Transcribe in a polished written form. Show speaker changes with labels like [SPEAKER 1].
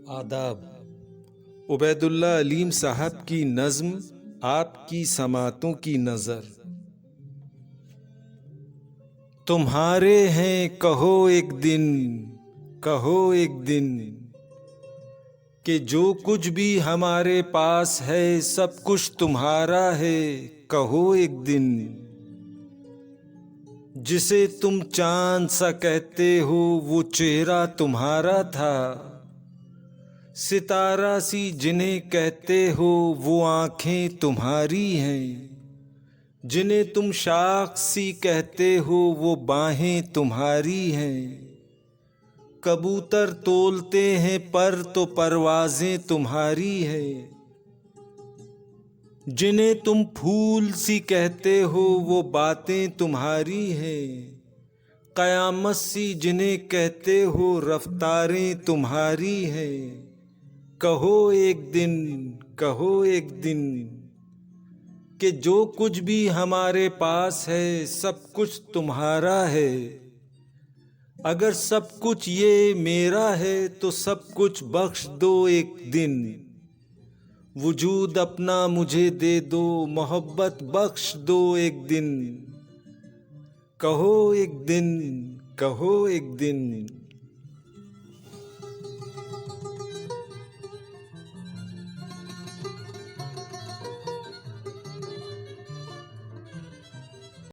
[SPEAKER 1] आदाब। उबैदुल्ला अलीम साहब की नज़्म आपकी समातों की नज़र। तुम्हारे हैं कहो एक दिन, कहो एक दिन, कि जो कुछ भी हमारे पास है सब कुछ तुम्हारा है, कहो एक दिन। जिसे तुम चांद सा कहते हो वो चेहरा तुम्हारा था, सितारा सी जिन्हें कहते हो वो आंखें तुम्हारी हैं, जिन्हें तुम शाख सी कहते हो वो बाहें तुम्हारी हैं। कबूतर तोलते हैं पर तो परवाज़ें तुम्हारी हैं, जिन्हें तुम फूल सी कहते हो वो बातें तुम्हारी हैं। क़यामत सी जिन्हें कहते हो रफ्तारें तुम्हारी हैं, कहो एक दिन, कहो एक दिन, कि जो कुछ भी हमारे पास है सब कुछ तुम्हारा है। अगर सब कुछ ये मेरा है तो सब कुछ बख्श दो एक दिन। वजूद अपना मुझे दे दो, मोहब्बत बख्श दो एक दिन। कहो एक दिन, कहो एक दिन।